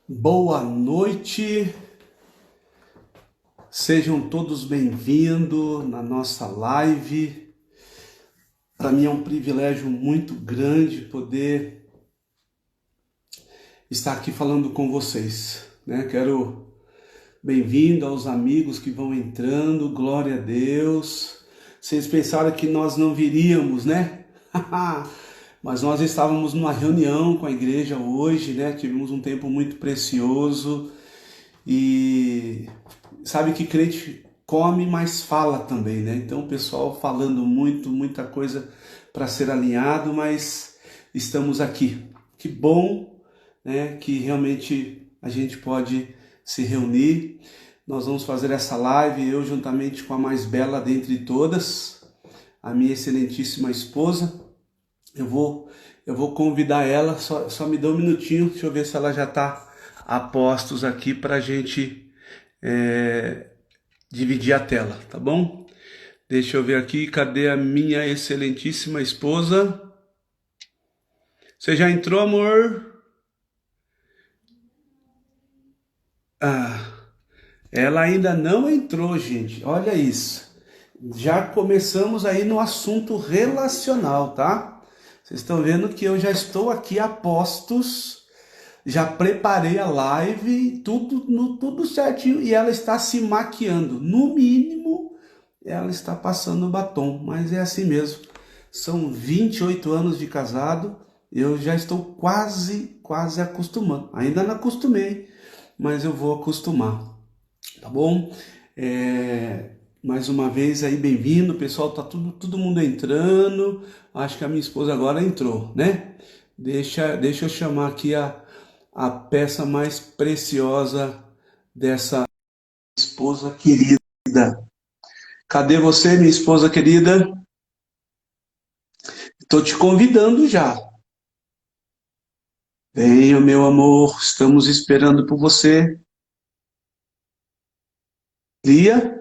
Boa noite, sejam todos bem-vindos na nossa live. Para mim é um privilégio muito grande poder estar aqui falando com vocês, né? Quero bem-vindo aos amigos que vão entrando, glória a Deus. Vocês pensaram que nós não viríamos, né? Mas nós estávamos numa reunião com a igreja hoje, né? Tivemos um tempo muito precioso. E sabe que crente come, mas fala também, né? Então o pessoal falando muito, muita coisa para ser alinhado, mas estamos aqui. Que bom, né? Que realmente a gente pode se reunir. Nós vamos fazer essa live, eu juntamente com a mais bela dentre todas, a minha excelentíssima esposa. Eu vou convidar ela, só me dá um minutinho, deixa eu ver se ela já está a postos aqui para a gente dividir a tela, tá bom? Deixa eu ver aqui, cadê a minha excelentíssima esposa? Você já entrou, amor? Ah, ela ainda não entrou, gente. Olha isso. Já começamos aí no assunto relacional, tá? Vocês estão vendo que eu já estou aqui a postos, já preparei a live, tudo certinho, e ela está se maquiando. No mínimo, ela está passando batom, mas é assim mesmo. São 28 anos de casado, eu já estou quase acostumando. Ainda não acostumei, mas eu vou acostumar, tá bom? Mais uma vez aí, bem-vindo, pessoal, tá todo mundo entrando. Acho que a minha esposa agora entrou, né? Deixa eu chamar aqui a peça mais preciosa dessa esposa querida. Cadê você, minha esposa querida? Estou te convidando já. Venha, meu amor, estamos esperando por você. Lia,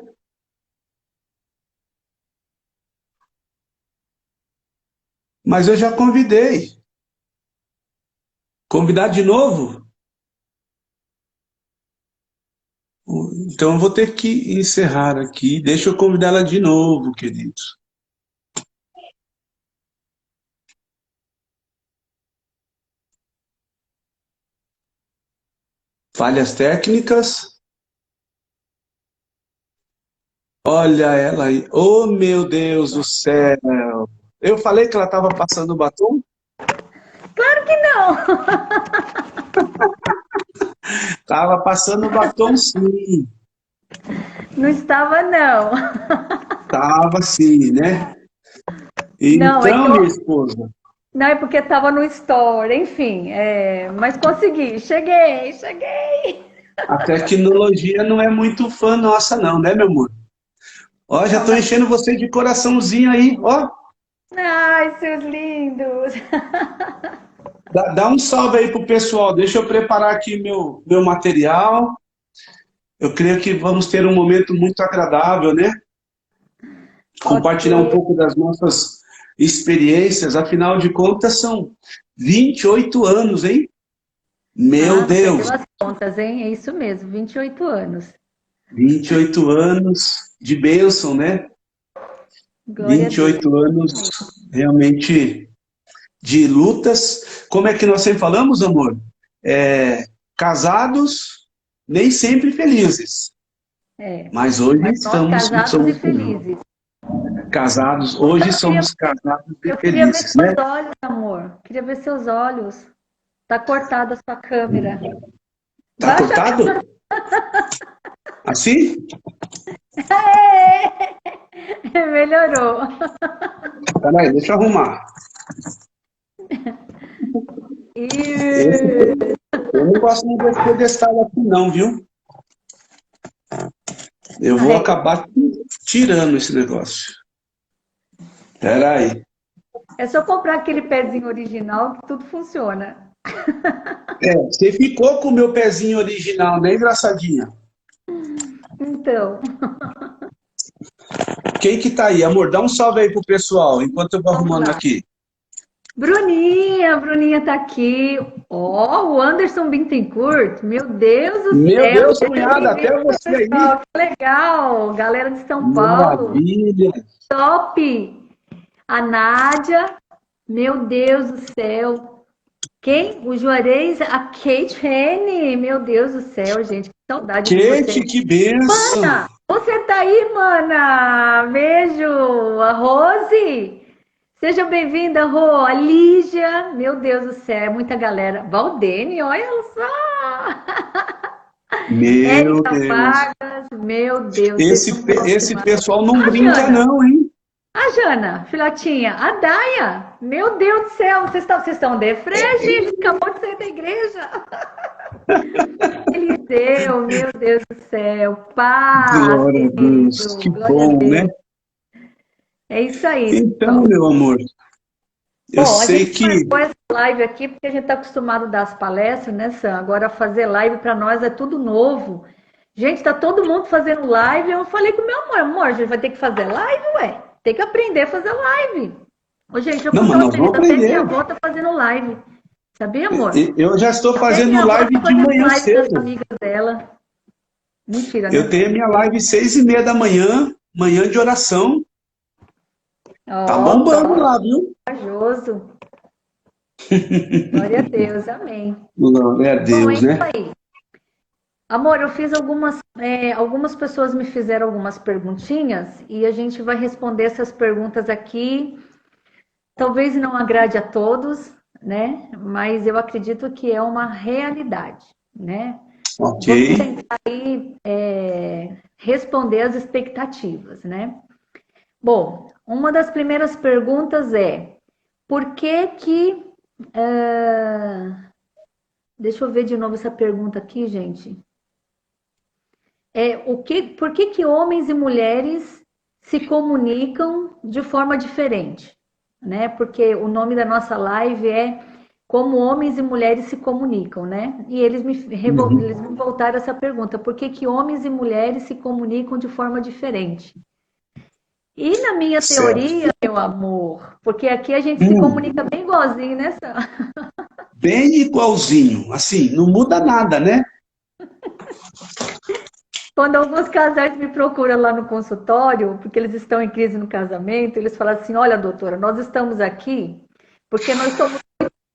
mas eu já convidei. Convidar de novo? Então eu vou ter que encerrar aqui. Deixa eu convidar ela de novo, querido. Falhas técnicas. Olha ela aí. Oh, meu Deus do céu. Eu falei que ela estava passando batom? Claro que não! Tava passando batom sim. Não estava, não. Tava sim, né? Não, é que Então, eu. minha esposa, Não, é porque estava no store, enfim. Mas consegui, cheguei. a tecnologia não é muito fã nossa não, né, meu amor? Ó, já Não, tô mas. enchendo você de coraçãozinho aí, ó. Ai, seus lindos! Dá um salve aí pro pessoal. Deixa eu preparar aqui meu material. Eu creio que vamos ter um momento muito agradável, né? Ok. Compartilhar um pouco das nossas experiências. Afinal de contas, são 28 anos, hein? Meu Ah, não Deus, perdeu as contas, hein? É isso mesmo, 28 anos. 28 anos de bênção, né? Glória a Vinte e Deus. oito anos realmente de lutas. Como é que nós sempre falamos, amor? Casados, nem sempre felizes. É. Mas hoje Mas nós casados e somos felizes. casados, Hoje hoje eu queria, somos casados e eu queria ver felizes, né? seus olhos, amor. Queria ver seus olhos. Tá cortada a sua câmera. Tá Baixa a cortado? Assim? Melhorou. Peraí, deixa eu arrumar. Esse, E... eu não gosto muito desse pedestal aqui não, viu? Eu vou É, acabar tirando esse negócio. Peraí. é só comprar aquele pezinho original que tudo funciona. Você ficou com o meu pezinho original, né, engraçadinha? Então, Quem que tá aí? Amor, dá um salve aí pro pessoal, enquanto eu vou vamos arrumando lá. aqui. Bruninha tá aqui. Ó, o Anderson Bittencourt. Meu Deus do Meu céu. Deus, Seja cunhada, até bem-vindo, você aí. pessoal. Que legal. Galera de São Paulo. Maravilha. Top. A Nádia. Meu Deus do céu. Quem? O Juarez, a Kate Henny. Meu Deus do céu, gente. Que saudade de Kate, vocês. que bênção. Mana, você tá aí, mana? Beijo. A Rose. Seja bem-vinda, Rô. A Lígia. Meu Deus do céu, é muita galera. Valdene, olha só. Meu Érica Deus. Vargas. Meu Deus, vocês são top Esse demais. pessoal não A brinca Jana. não, hein? A Jana, filhotinha. A Daia. Meu Deus do céu, vocês estão de frente? Eles acabou de sair da igreja. Eliseu, meu Deus do céu. Paz, Glória a Deus, querido. que Glória a bom, né? Deus. É isso aí, Então, pessoal. meu amor, eu Bom, a sei gente que... marcou essa live aqui porque a gente está acostumado a dar as palestras, né, Sam? Agora fazer live para nós é tudo novo. Gente, tá todo mundo fazendo live. Eu falei com o meu amor, a gente vai ter que fazer live, ué. Tem que aprender a fazer live. Ô, gente, eu Não, fico mas tão nós feliz, vamos até minha aprender. avó tá fazendo live. Sabia, amor? Eu já estou Até fazendo minha avó live tá de fazendo manhã live das cedo. amigas dela. Mentira, Eu né? tenho a minha live 6:30 da manhã, manhã de oração. Tá Ó, bombando top, lá, viu? corajoso. Glória a Deus, amém. Glória a Bom, é Deus, isso né? aí. Amor, eu fiz algumas pessoas me fizeram algumas perguntinhas e a gente vai responder essas perguntas aqui. Talvez não agrade a todos, né? Mas eu acredito que é uma realidade, né? Ok. Vamos tentar aí responder as expectativas, né? Bom, uma das primeiras perguntas é por que que deixa eu ver de novo essa pergunta aqui, gente. Por que que homens e mulheres se comunicam de forma diferente, né? Porque o nome da nossa live é Como Homens e Mulheres se Comunicam, né? E eles me voltaram essa pergunta: por que que homens e mulheres se comunicam de forma diferente? E na minha Certo. teoria, meu amor, porque aqui a gente se Hum, comunica bem igualzinho, né, Sam? bem igualzinho. Assim, não muda nada, né? Quando alguns casais me procuram lá no consultório, porque eles estão em crise no casamento, eles falam assim: olha, doutora, nós estamos aqui porque nós somos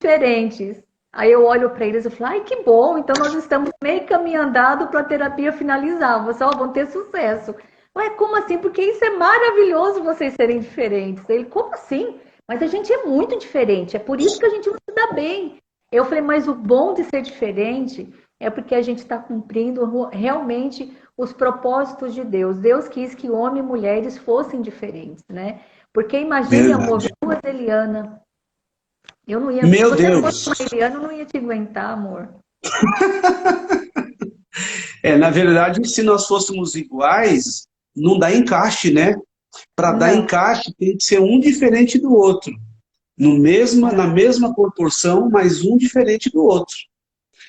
diferentes. Aí eu olho para eles e falo: ai, que bom, então nós estamos meio caminho andado para a terapia finalizar, vocês vão ter sucesso. Ué, como assim? Porque isso é maravilhoso vocês serem diferentes. Ele, como assim? Mas a gente é muito diferente, é por isso que a gente não se dá bem. Eu falei: mas o bom de ser diferente é porque a gente está cumprindo realmente os propósitos de Deus. Deus quis que homem e mulheres fossem diferentes, né? Porque imagine, amor, Verdade. duas Eliana. Eu não ia. Se Meu você fosse uma Deus. Eliana, eu não ia te aguentar, amor. Na verdade, se nós fôssemos iguais, não dá encaixe, né? Para dar Não, encaixe, tem que ser um diferente do outro. Na não, mesma proporção, mas um diferente do outro.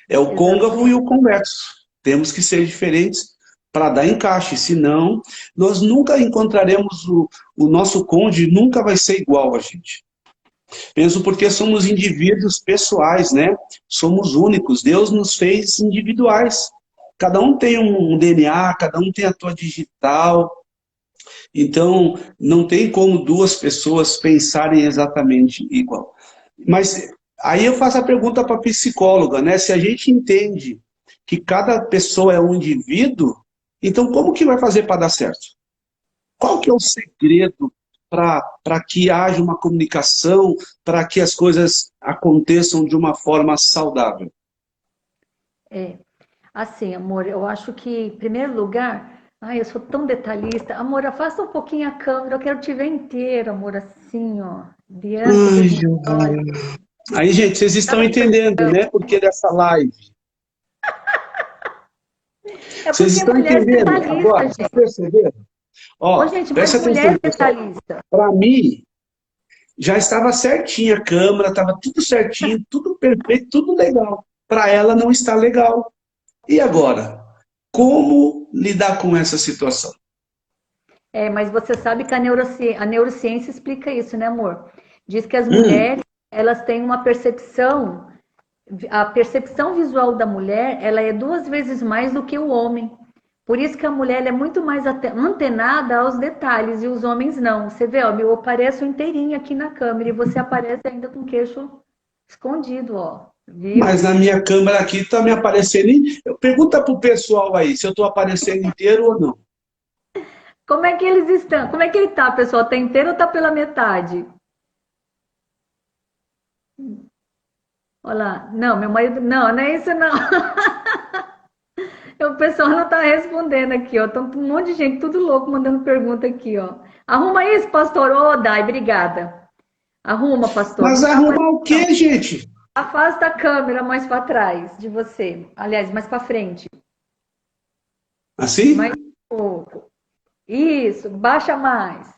É o côncavo e exatamente. o convexo. Temos que ser diferentes para dar encaixe, senão nós nunca encontraremos o nosso cônjuge, nunca vai ser igual a gente. Penso porque somos indivíduos pessoais, né? Somos únicos. Deus nos fez individuais. Cada um tem um DNA, cada um tem a tua digital. Então, não tem como duas pessoas pensarem exatamente igual. Mas aí eu faço a pergunta para a psicóloga, né? Se a gente entende que cada pessoa é um indivíduo, então como que vai fazer para dar certo? Qual que é o segredo para que haja uma comunicação, para que as coisas aconteçam de uma forma saudável? É. Assim, amor, eu acho que, em primeiro lugar, ai, eu sou tão detalhista. Amor, afasta um pouquinho a câmera, eu quero te ver inteiro, amor, assim, ó, diante dos Ai, meus olhos. Giovana. Aí, gente, vocês estão Sabe? entendendo, né? Porque dessa live. É Vocês porque estão mulher é entendendo detalhista, agora? Vocês gente. perceberam? Ô, Ó, gente, mas presta mulher atenção, é pessoal. detalhista. Para mim, já estava certinha a câmera, estava tudo certinho, tudo perfeito, tudo legal. Para ela não está legal. E agora? Como lidar com essa situação? É, mas você sabe que a neurociência explica isso, né, amor? Diz que as mulheres Hum, elas têm uma percepção, a percepção visual da mulher, ela é 2 vezes mais do que o homem. Por isso que a mulher ela é muito mais antenada aos detalhes e os homens não. Você vê, ó, eu apareço inteirinha aqui na câmera e você aparece ainda com o queixo escondido, ó. Viu? Mas na minha câmera aqui tá me aparecendo. Pergunta pro pessoal aí se eu tô aparecendo inteiro ou não. Como é que eles estão? Como é que ele tá, pessoal? Tá inteiro ou tá pela metade? Olha lá. Não, meu marido. Não, não é isso não. O pessoal não tá respondendo aqui, ó. Tá um monte de gente, tudo louco, mandando pergunta aqui, ó. Arruma isso, pastor. Ô, Dai, obrigada. Arruma, pastor. Mas Não tá arrumar o aparecendo, não. quê, gente? Afasta a câmera mais para trás de você. Aliás, mais para frente. Assim? Mais um pouco. Isso, baixa mais.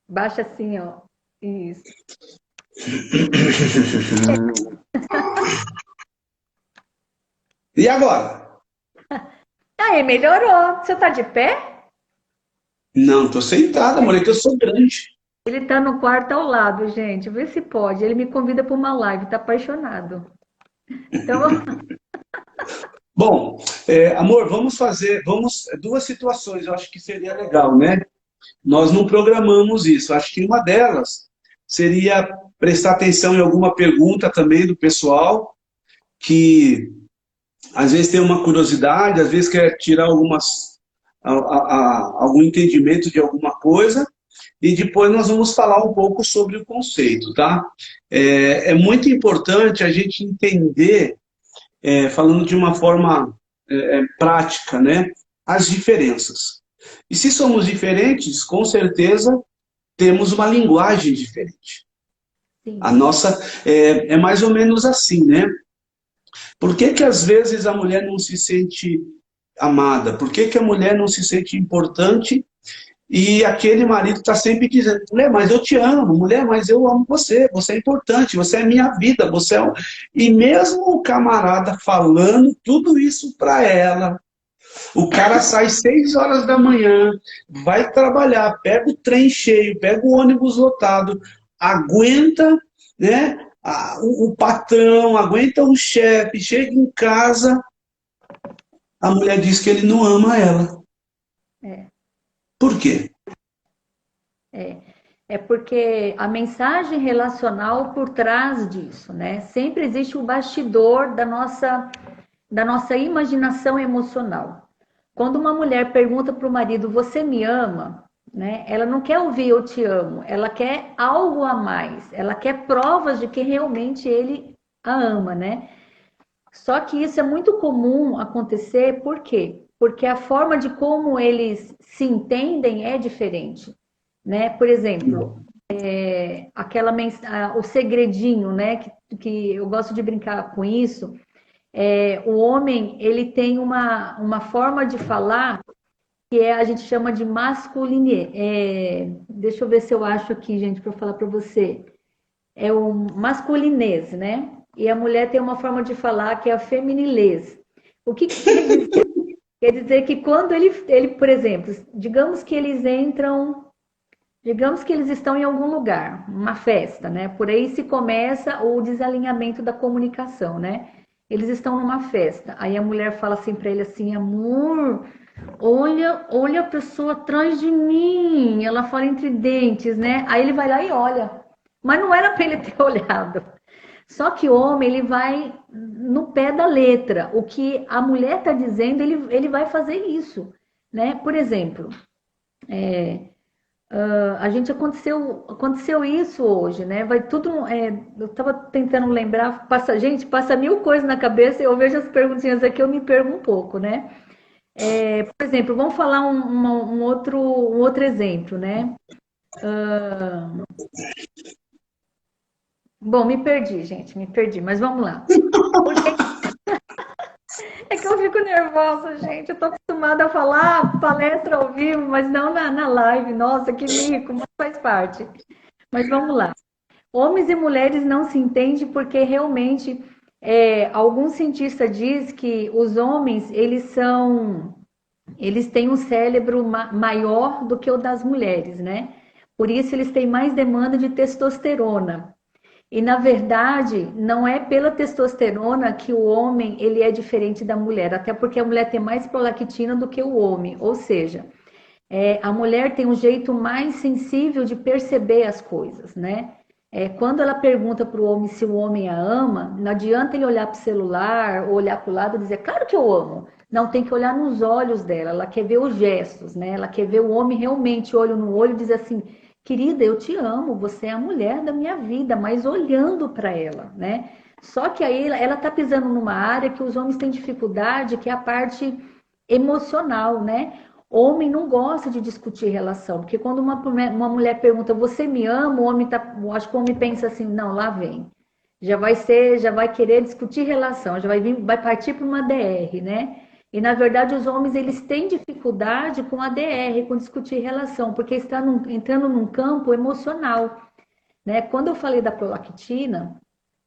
Baixa assim, ó. Isso. E agora? Aí, melhorou. Você tá de pé? Não, tô sentada, mulher, que eu sou grande. Ele tá no quarto ao lado, gente. Vê se pode. Ele me convida para uma live, tá apaixonado. Então, Bom, amor, vamos, duas situações, eu acho que seria legal, né? Nós não programamos isso. Acho que uma delas seria prestar atenção em alguma pergunta também do pessoal, que às vezes tem uma curiosidade, às vezes quer tirar algum entendimento de alguma coisa, e depois nós vamos falar um pouco sobre o conceito, tá? É muito importante a gente entender, falando de uma forma prática, né, as diferenças. E se somos diferentes, com certeza temos uma linguagem diferente. A sim, nossa é mais ou menos assim, né? Por que que às vezes a mulher não se sente amada? Por que que a mulher não se sente importante? E aquele marido está sempre dizendo, mulher, mas eu te amo, mulher, mas eu amo você, você é importante, você é minha vida, você é... E mesmo o camarada falando tudo isso para ela, o cara sai 6 horas da manhã, vai trabalhar, pega o trem cheio, pega o ônibus lotado, aguenta, né, o patrão, aguenta o chefe, chega em casa, a mulher diz que ele não ama ela. é. Por quê? É porque a mensagem relacional por trás disso, né? Sempre existe o bastidor da nossa imaginação emocional. Quando uma mulher pergunta para o marido, você me ama? Né? Ela não quer ouvir eu te amo, ela quer algo a mais, ela quer provas de que realmente ele a ama, né? Só que isso é muito comum acontecer, por quê? Porque a forma de como eles se entendem é diferente, né? Por exemplo, o segredinho, né? Que eu gosto de brincar com isso. O homem ele tem uma forma de falar que a gente chama de masculine. Deixa eu ver se eu acho aqui, gente, para falar para você. É o masculinês, né? E a mulher tem uma forma de falar que é a feminilês. O que quer dizer? Quer dizer que quando ele, por exemplo, digamos que eles estão em algum lugar, uma festa, né? Por aí se começa o desalinhamento da comunicação, né? Eles estão numa festa, aí a mulher fala assim para ele assim, amor, olha a pessoa atrás de mim. Ela fala entre dentes, né? Aí ele vai lá e olha, mas não era para ele ter olhado. Só que o homem ele vai no pé da letra. O que a mulher está dizendo, ele vai fazer isso, né? Por exemplo, a gente aconteceu isso hoje, né? Vai tudo. Eu estava tentando lembrar, passa mil coisas na cabeça. Eu vejo as perguntinhas aqui, eu me perco um pouco, né? Por exemplo, vamos falar um outro exemplo, né? Bom, me perdi, gente, me perdi, mas vamos lá. É que eu fico nervosa, gente. Eu tô acostumada a falar palestra ao vivo, mas não na live. Nossa, que mico, mas faz parte. Mas vamos lá. Homens e mulheres não se entendem porque realmente algum cientista diz que os homens eles têm um cérebro maior do que o das mulheres, né? Por isso eles têm mais demanda de testosterona. E na verdade, não é pela testosterona que o homem ele é diferente da mulher, até porque a mulher tem mais prolactina do que o homem, ou seja, a mulher tem um jeito mais sensível de perceber as coisas, né? Quando ela pergunta para o homem se o homem a ama, não adianta ele olhar para o celular ou olhar para o lado e dizer, claro que eu amo. Não, tem que olhar nos olhos dela, ela quer ver os gestos, né? Ela quer ver o homem realmente olho no olho e dizer assim, querida, eu te amo, você é a mulher da minha vida, mas olhando para ela, né? Só que aí ela tá pisando numa área que os homens têm dificuldade, que é a parte emocional, né? Homem não gosta de discutir relação, porque quando uma mulher pergunta, você me ama? O homem tá, acho que o homem pensa assim, não, lá vem. Já vai querer discutir relação, já vai vir, vai partir para uma DR, né? E na verdade os homens eles têm dificuldade com a DR, com discutir relação, porque está entrando num campo emocional, né? Quando eu falei da prolactina,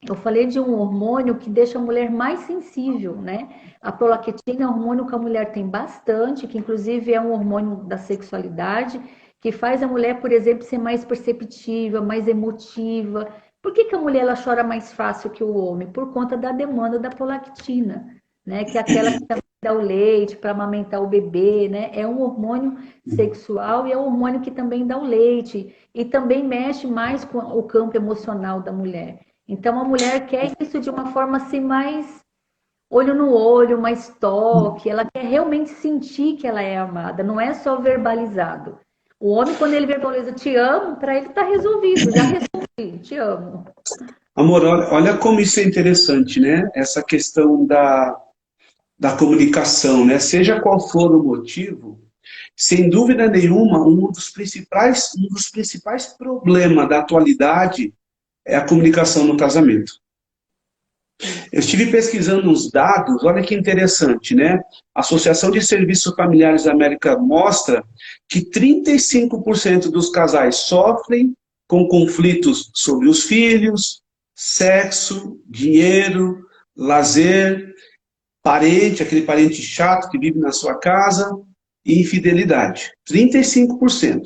eu falei de um hormônio que deixa a mulher mais sensível, né? A prolactina é um hormônio que a mulher tem bastante, que inclusive é um hormônio da sexualidade, que faz a mulher, por exemplo, ser mais perceptiva, mais emotiva. Por que a mulher ela chora mais fácil que o homem? Por conta da demanda da prolactina, né? Que é aquela que também dá o leite para amamentar o bebê, né? É um hormônio sexual e é um hormônio que também dá o leite e também mexe mais com o campo emocional da mulher. Então a mulher quer isso de uma forma assim mais olho no olho, mais toque, ela quer realmente sentir que ela é amada, não é só verbalizado. O homem, quando ele verbaliza te amo, para ele tá resolvido, já resolvi, te amo. Amor, olha como isso é interessante, né? Essa questão da comunicação, né? Seja qual for o motivo, sem dúvida nenhuma, um dos principais problemas da atualidade é a comunicação no casamento. Eu estive pesquisando uns dados, olha que interessante, né? A Associação de Serviços Familiares da América mostra que 35% dos casais sofrem com conflitos sobre os filhos, sexo, dinheiro, lazer, parente, aquele parente chato que vive na sua casa, e infidelidade. 35%.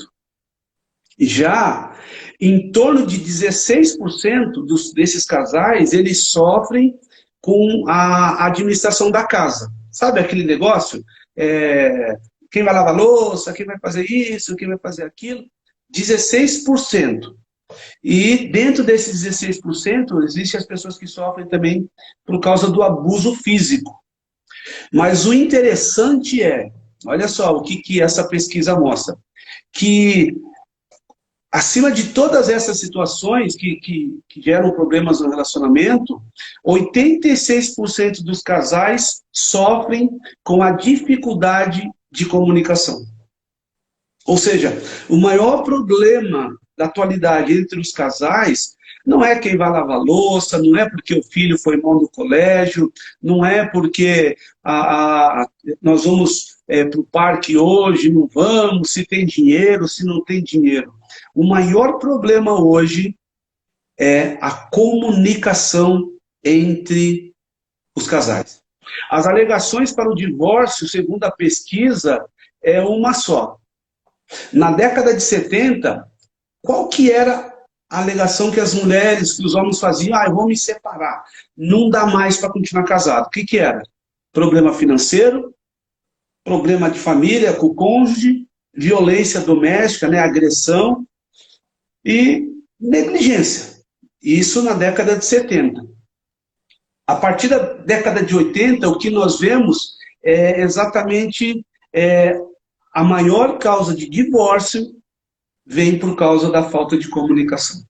Já em torno de 16% desses casais, eles sofrem com a administração da casa. Sabe aquele negócio? Quem vai lavar louça, quem vai fazer isso, quem vai fazer aquilo? 16%. E dentro desses 16%, existem as pessoas que sofrem também por causa do abuso físico. Mas o interessante olha só o que essa pesquisa mostra, que acima de todas essas situações que geram problemas no relacionamento, 86% dos casais sofrem com a dificuldade de comunicação. Ou seja, o maior problema da atualidade entre os casais não é quem vai lavar louça, não é porque o filho foi mal no colégio, não é porque nós vamos para o parque hoje, não vamos, se tem dinheiro, se não tem dinheiro. O maior problema hoje é a comunicação entre os casais. As alegações para o divórcio, segundo a pesquisa, é uma só. Na década de 70, qual que era a alegação que as mulheres, que os homens faziam? Eu vou me separar, não dá mais para continuar casado. O que era? Problema financeiro, problema de família com o cônjuge, violência doméstica, né, agressão e negligência. Isso na década de 70. A partir da década de 80, o que nós vemos é exatamente a maior causa de divórcio vem por causa da falta de comunicação.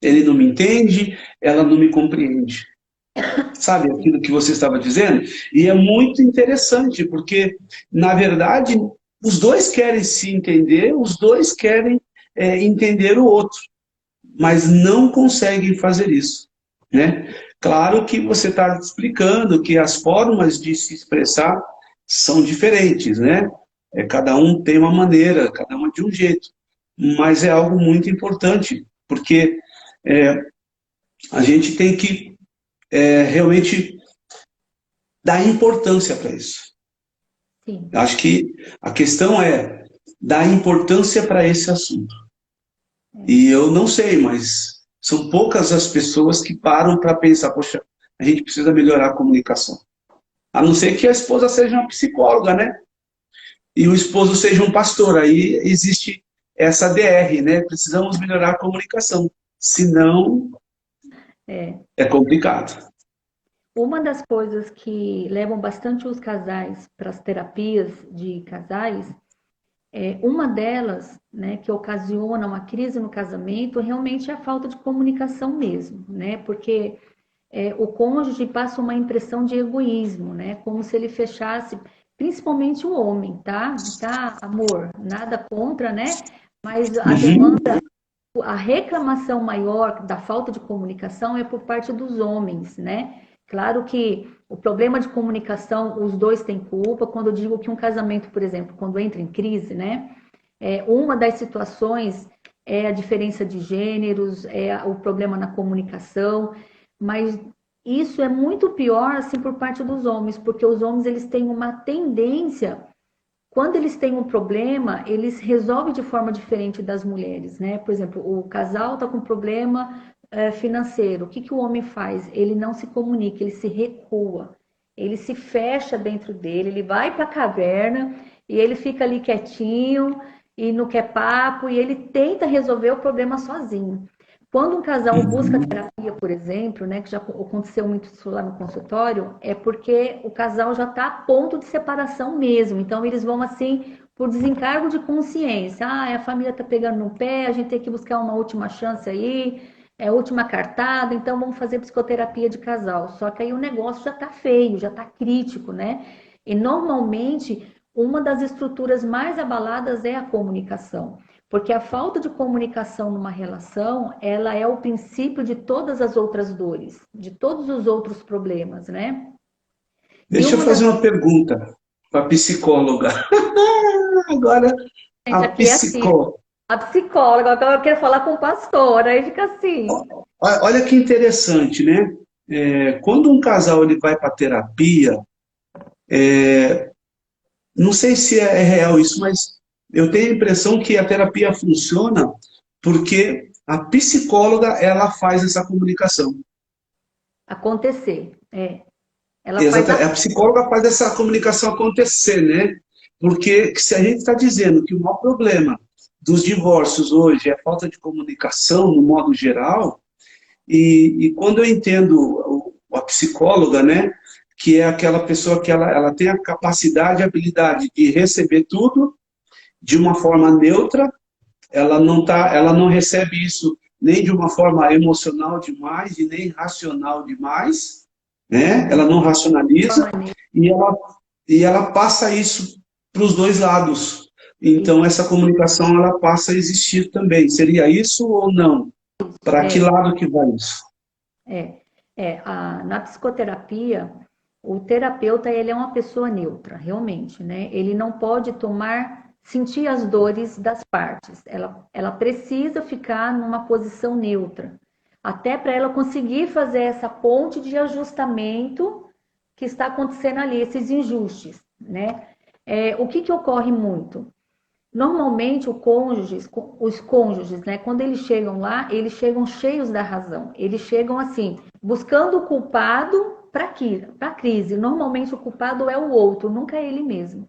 Ele não me entende, ela não me compreende. Sabe aquilo que você estava dizendo? E é muito interessante, porque, na verdade, os dois querem se entender, os dois querem entender o outro, mas não conseguem fazer isso, né? Claro que você está explicando que as formas de se expressar são diferentes, né? Cada um tem uma maneira, cada um de um jeito, mas é algo muito importante, porque a gente tem que realmente dar importância para isso. Sim. Acho que a questão é dá importância para esse assunto. E eu não sei, mas são poucas as pessoas que param para pensar, poxa, a gente precisa melhorar a comunicação. A não ser que a esposa seja uma psicóloga, né? E o esposo seja um pastor. Aí existe essa DR, né? Precisamos melhorar a comunicação. Senão, É. é complicado. Uma das coisas que levam bastante os casais para as terapias de casais, uma delas, né, que ocasiona uma crise no casamento, realmente é a falta de comunicação mesmo, né? Porque o cônjuge passa uma impressão de egoísmo, né? Como se ele fechasse, principalmente o homem, tá? Tá, amor, nada contra, né? Mas a Uhum. demanda, a reclamação maior da falta de comunicação é por parte dos homens, né? Claro que o problema de comunicação, os dois têm culpa. Quando eu digo que um casamento, por exemplo, quando entra em crise, né? Uma das situações é a diferença de gêneros, é o problema na comunicação, mas isso é muito pior assim por parte dos homens, porque os homens eles têm uma tendência, quando eles têm um problema, eles resolvem de forma diferente das mulheres, né? Por exemplo, o casal está com problema financeiro. O que que o homem faz? Ele não se comunica, ele se recua, ele se fecha dentro dele, ele vai para a caverna e ele fica ali quietinho e não quer papo e ele tenta resolver o problema sozinho. Quando um casal busca Uhum. terapia, por exemplo, né, que já aconteceu muito isso lá no consultório, é porque o casal já está a ponto de separação mesmo. Então eles vão assim por desencargo de consciência. Ah, a família está pegando no pé, a gente tem que buscar uma última chance aí, é a última cartada, então vamos fazer psicoterapia de casal. Só que aí o negócio já está feio, já está crítico, né? E normalmente uma das estruturas mais abaladas é a comunicação. Porque a falta de comunicação numa relação, ela é o princípio de todas as outras dores, de todos os outros problemas, né? E Deixa eu uma das fazer uma pergunta para a psicóloga. Agora, gente a aqui é assim, psicóloga. a psicóloga, então eu quero falar com o pastor, aí fica assim. Olha que interessante, né? Quando um casal ele vai para terapia, não sei se é real isso, mas eu tenho a impressão que a terapia funciona porque a psicóloga ela faz essa comunicação. Acontecer. Ela faz Exatamente. A psicóloga faz essa comunicação acontecer, né? Porque se a gente está dizendo que o maior problema dos divórcios hoje é a falta de comunicação, no modo geral, e quando eu entendo a psicóloga, né, que é aquela pessoa que ela tem a capacidade e habilidade de receber tudo de uma forma neutra, ela não recebe isso nem de uma forma emocional demais e nem racional demais, né? Ela não racionaliza e ela passa isso para os dois lados. Então essa comunicação ela passa a existir também. Seria isso ou não? Para que é, lado que vai isso? na psicoterapia, o terapeuta ele é uma pessoa neutra, realmente, né? Ele não pode sentir as dores das partes. Ela precisa ficar numa posição neutra, até para ela conseguir fazer essa ponte de ajustamento que está acontecendo ali, esses ajustes, né? O que ocorre muito? Normalmente, os cônjuges, né, quando eles chegam lá, eles chegam cheios da razão. Eles chegam assim, buscando o culpado para a crise. Normalmente, o culpado é o outro, nunca é ele mesmo.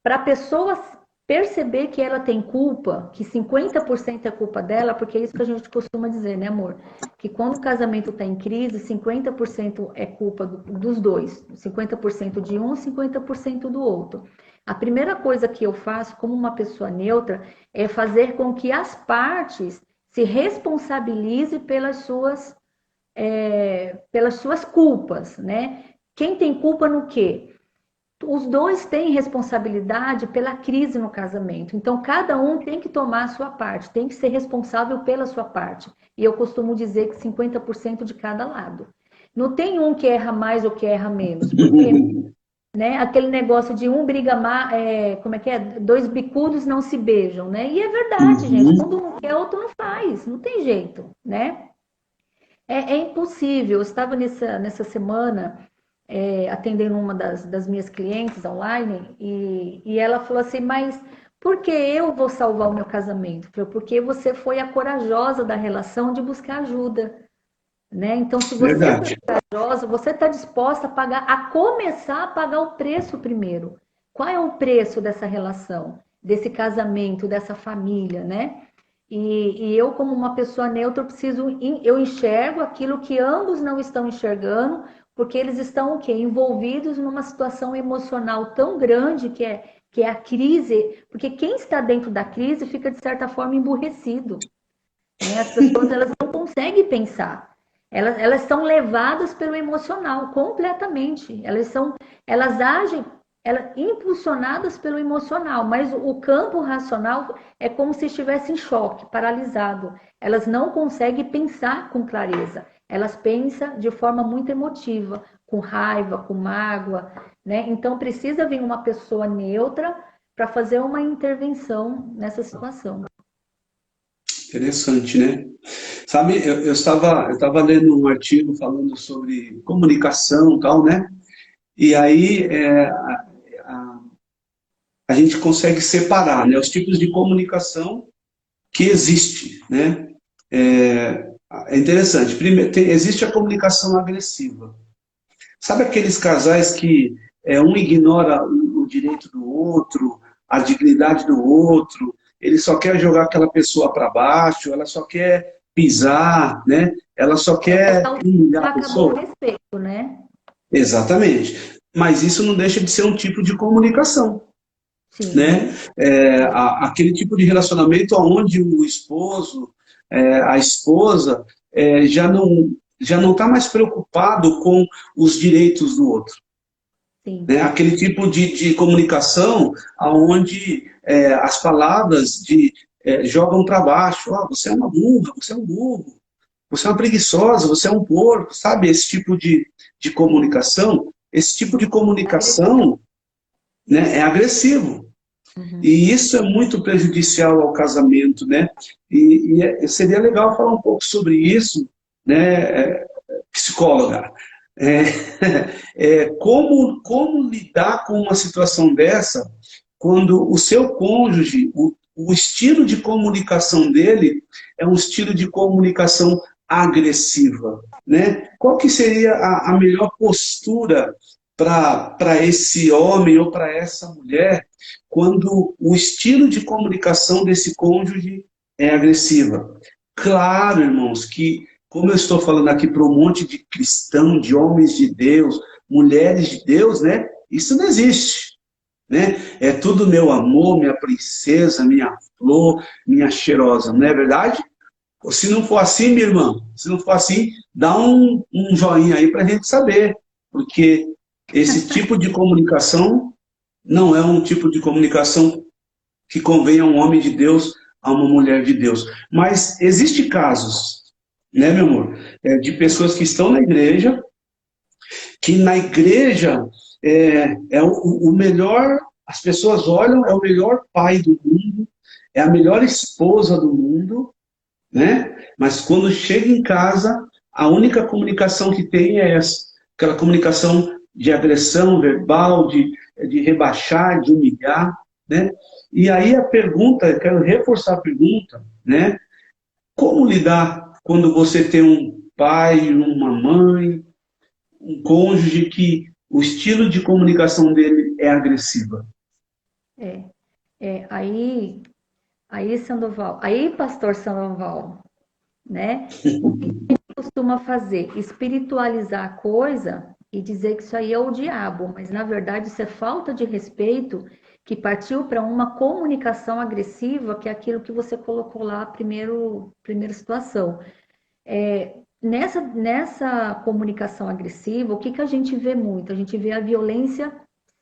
Para a pessoa perceber que ela tem culpa, que 50% é culpa dela, porque é isso que a gente costuma dizer, né, amor? Que quando o casamento está em crise, 50% é culpa dos dois, 50% de um, 50% do outro. A primeira coisa que eu faço como uma pessoa neutra é fazer com que as partes se responsabilizem pelas suas culpas, né? Quem tem culpa no quê? Os dois têm responsabilidade pela crise no casamento. Então, cada um tem que tomar a sua parte, tem que ser responsável pela sua parte. E eu costumo dizer que 50% de cada lado. Não tem um que erra mais ou que erra menos, porque né, aquele negócio de um briga mais, como é que é? Dois bicudos não se beijam, né? E é verdade, gente. Uhum. Quando um quer, outro não faz. Não tem jeito, né? É impossível. Eu estava nessa semana atendendo uma das minhas clientes online e ela falou assim, mas Por que eu vou salvar o meu casamento? Porque você foi a corajosa da relação de buscar ajuda, né? Então, se você foi Verdade. corajosa, você está disposta a pagar, a começar a pagar o preço primeiro. Qual é o preço dessa relação, desse casamento, dessa família, né? E eu, como uma pessoa neutra, eu enxergo aquilo que ambos não estão enxergando, porque eles estão o quê? Envolvidos numa situação emocional tão grande que é a crise, porque quem está dentro da crise fica, de certa forma, emburrecido, né? As pessoas elas não conseguem pensar. Elas são levadas pelo emocional completamente. Elas agem impulsionadas pelo emocional, mas o campo racional é como se estivesse em choque, paralisado. Elas não conseguem pensar com clareza. Elas pensam de forma muito emotiva, com raiva, com mágoa, né? Então precisa vir uma pessoa neutra para fazer uma intervenção nessa situação. Interessante, né? Sabe, eu estava lendo um artigo falando sobre comunicação e tal, né? E aí a, a gente consegue separar, né, os tipos de comunicação que existe, né? É, é interessante. Primeiro, existe a comunicação agressiva. Sabe aqueles casais que um ignora o direito do outro, a dignidade do outro, ele só quer jogar aquela pessoa para baixo, ela só quer pisar, né? Ela só quer humilhar Já a acabou o pessoa? respeito, né? Exatamente. Mas isso não deixa de ser um tipo de comunicação, né? Sim. Aquele tipo de relacionamento onde o esposo, a esposa, já não está mais preocupado com os direitos do outro, Sim. né? Aquele tipo de comunicação onde as palavras jogam para baixo. Oh, você é uma burra, você é um burro, você é uma preguiçosa, você é um porco, sabe? Esse tipo de comunicação, esse tipo de comunicação, né, é agressivo. Uhum. E isso é muito prejudicial ao casamento, né? E seria legal falar um pouco sobre isso, né, psicóloga? É, como lidar com uma situação dessa quando o seu cônjuge, o estilo de comunicação dele é um estilo de comunicação agressiva, né? Qual que seria a melhor postura para esse homem ou para essa mulher quando o estilo de comunicação desse cônjuge é agressiva? Claro, irmãos, que como eu estou falando aqui para um monte de cristão, de homens de Deus, mulheres de Deus, né? Isso não existe, né? É tudo meu amor, minha princesa, minha flor, minha cheirosa, não é verdade? Se não for assim, minha irmã, se não for assim, dá um joinha aí para a gente saber, porque esse tipo de comunicação não é um tipo de comunicação que convém a um homem de Deus, a uma mulher de Deus. Mas existe casos, né, meu amor, de pessoas que estão na igreja, que na igreja é o melhor, as pessoas olham, é o melhor pai do mundo, é a melhor esposa do mundo, né? Mas quando chega em casa, a única comunicação que tem é essa, aquela comunicação de agressão verbal, de rebaixar, de humilhar, né? E aí a pergunta, eu quero reforçar a pergunta, né? Como lidar quando você tem um pai, uma mãe, um cônjuge que o estilo de comunicação dele é agressiva? É, aí, Sandoval, aí, pastor Sandoval, né? O que costuma fazer? Espiritualizar a coisa e dizer que isso aí é o diabo, mas na verdade isso é falta de respeito que partiu para uma comunicação agressiva, que é aquilo que você colocou lá, primeira situação. Nessa comunicação agressiva, o que, que a gente vê muito? A gente vê a violência